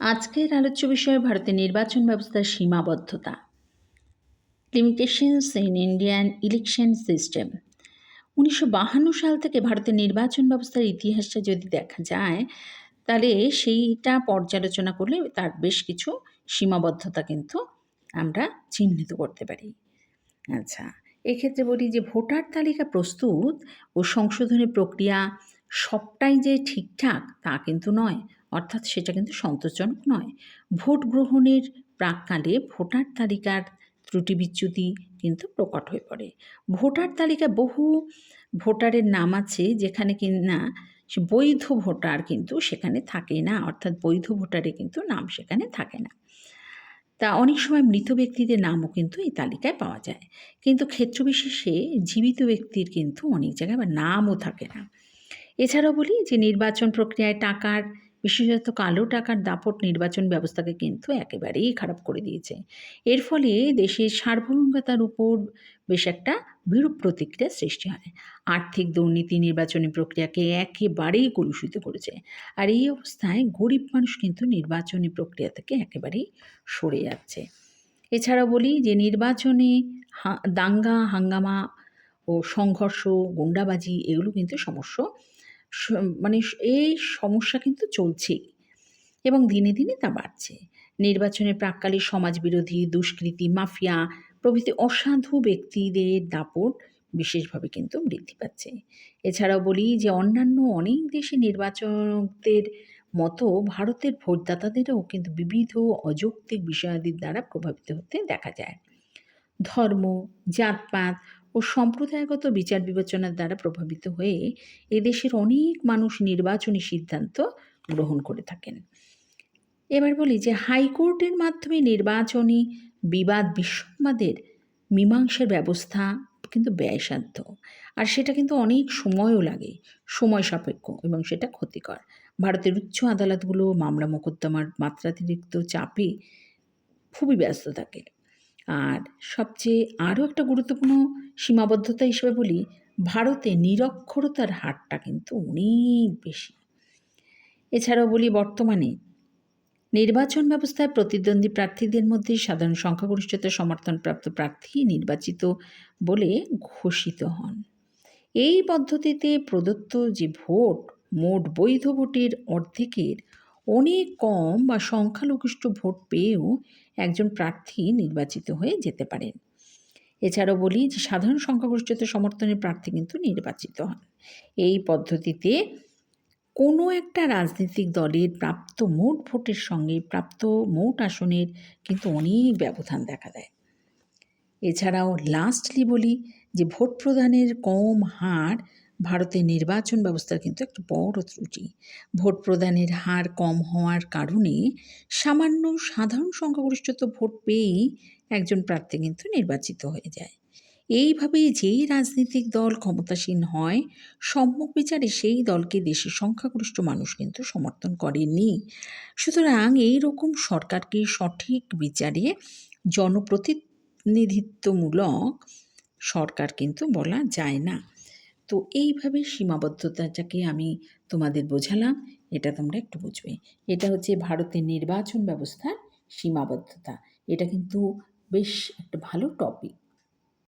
আজকের আলোচ্য বিষয় ভারতের নির্বাচন ব্যবস্থার সীমাবদ্ধতা, limitations in Indian election system. 1952 সাল থেকে ভারতের নির্বাচন ব্যবস্থার ইতিহাসটা যদি দেখা যায়, তাহলে সেইটা পর্যালোচনা করলে তার বেশ কিছু সীমাবদ্ধতা কিন্তু আমরা চিহ্নিত করতে পারি। আচ্ছা, এক্ষেত্রে বলি যে ভোটার তালিকা প্রস্তুত ও সংশোধনের প্রক্রিয়া সবটাই যে ঠিকঠাক তা কিন্তু নয়, অর্থাৎ সেটা কিন্তু সন্তোষজনক নয়। ভোট গ্রহণের প্রাক্কালে ভোটার তালিকার ত্রুটি বিচ্যুতি কিন্তু প্রকট হয়ে পড়ে। ভোটার তালিকায় বহু ভোটারের নাম আছে যেখানে কিনা সে বৈধ ভোটার কিন্তু সেখানে থাকে না, অর্থাৎ বৈধ ভোটারে কিন্তু নাম সেখানে থাকে না। তা অনেক সময় মৃত ব্যক্তিদের নামও কিন্তু এই তালিকায় পাওয়া যায়, কিন্তু ক্ষেত্রবিশেষে জীবিত ব্যক্তির কিন্তু অনেক জায়গায় আবার নামও থাকে না। এছাড়াও বলি যে নির্বাচন প্রক্রিয়ায় টাকার, বিশেষত কালো টাকার দাপট নির্বাচন ব্যবস্থাকে কিন্তু একেবারেই খারাপ করে দিয়েছে। এর ফলে দেশের সার্বভৌমতার উপর বেশ একটা বিরূপ প্রতিক্রিয়া সৃষ্টি হয়। আর্থিক দুর্নীতি নির্বাচনী প্রক্রিয়াকে একেবারেই কলুষিত করেছে। আর এই অবস্থায় গরিব মানুষ কিন্তু নির্বাচনী প্রক্রিয়া থেকে একেবারেই সরে যাচ্ছে। এছাড়াও বলি যে নির্বাচনে দাঙ্গা হাঙ্গামা ও সংঘর্ষ, গুন্ডাবাজি এগুলো কিন্তু মানে এই সমস্যা কিন্তু চলছেই এবং দিনে দিনে তা বাড়ছে। নির্বাচনের প্রাক্কালে সমাজবিরোধী, দুষ্কৃতী, মাফিয়া প্রভৃতি অসাধু ব্যক্তিদের দাপট বিশেষভাবে কিন্তু বৃদ্ধি পাচ্ছে। এছাড়াও বলি যে অন্যান্য অনেক দেশে নির্বাচকদের মতো ভারতের ভোটদাতাদেরও কিন্তু বিবিধ অযৌক্তিক বিষয়াদির দ্বারা প্রভাবিত হতে দেখা যায়। ধর্ম, জাতপাত ও সম্প্রদায়গত বিচার বিবেচনার দ্বারা প্রভাবিত হয়ে এদেশের অনেক মানুষ নির্বাচনী সিদ্ধান্ত গ্রহণ করে থাকেন। এবার বলি যে হাইকোর্টের মাধ্যমে নির্বাচনী বিবাদ বিসম্বাদের মীমাংসার ব্যবস্থা কিন্তু ব্যয়সাধ্য, আর সেটা কিন্তু অনেক সময়ও লাগে, সময় সাপেক্ষ এবং সেটা ক্ষতিকর। ভারতের উচ্চ আদালতগুলো মামলা মোকদ্দমার মাত্রাতিরিক্ত চাপে খুবই ব্যস্ত থাকে। আর সবচেয়ে আরও একটা গুরুত্বপূর্ণ সীমাবদ্ধতা হিসেবে বলি, ভারতে নিরক্ষরতার হারটা কিন্তু অনেক বেশি। এছাড়াও বলি বর্তমানে নির্বাচন ব্যবস্থায় প্রতিদ্বন্দ্বী প্রার্থীদের মধ্যে সাধারণ সংখ্যাগরিষ্ঠতা সমর্থনপ্রাপ্ত প্রার্থী নির্বাচিত বলে ঘোষিত হন। এই পদ্ধতিতে প্রদত্ত যে ভোট মোট বৈধ ভোটের অর্ধেকের অনেক কম বা সংখ্যালঘিষ্ঠ ভোট পেয়েও একজন প্রার্থী নির্বাচিত হয়ে যেতে পারেন। এছাড়াও বলি যে সাধারণ সংখ্যাগরিষ্ঠতা সমর্থনের প্রার্থী কিন্তু নির্বাচিত হন। এই পদ্ধতিতে কোনো একটা রাজনৈতিক দলের প্রাপ্ত মোট ভোটের সঙ্গে প্রাপ্ত মোট আসনের কিন্তু অনেক ব্যবধান দেখা দেয়। এছাড়াও লাস্টলি বলি যে ভোট প্রদানের কম হার ভারতের নির্বাচন ব্যবস্থার কিন্তু একটা বড় ত্রুটি। ভোট প্রদানের হার কম হওয়ার কারণে সামান্য সাধারণ সংখ্যাগরিষ্ঠতা ভোট পেয়েই একজন প্রার্থী কিন্তু নির্বাচিত হয়ে যায়। এইভাবেই যেই রাজনৈতিক দল ক্ষমতাসীন হয়, সম্যক বিচারে সেই দলকে দেশের সংখ্যাগরিষ্ঠ মানুষ কিন্তু সমর্থন করেনি। সুতরাং এই রকম সরকারকে সঠিক বিচারে জনপ্রতিনিধিত্বমূলক সরকার কিন্তু বলা যায় না। তো এইভাবে সীমাবদ্ধতাটাকে আমি তোমাদের বোঝালাম, এটা তোমরা একটু বুঝবে। এটা হচ্ছে ভারতের নির্বাচন ব্যবস্থার সীমাবদ্ধতা। এটা কিন্তু বেশ একটা ভালো টপিক।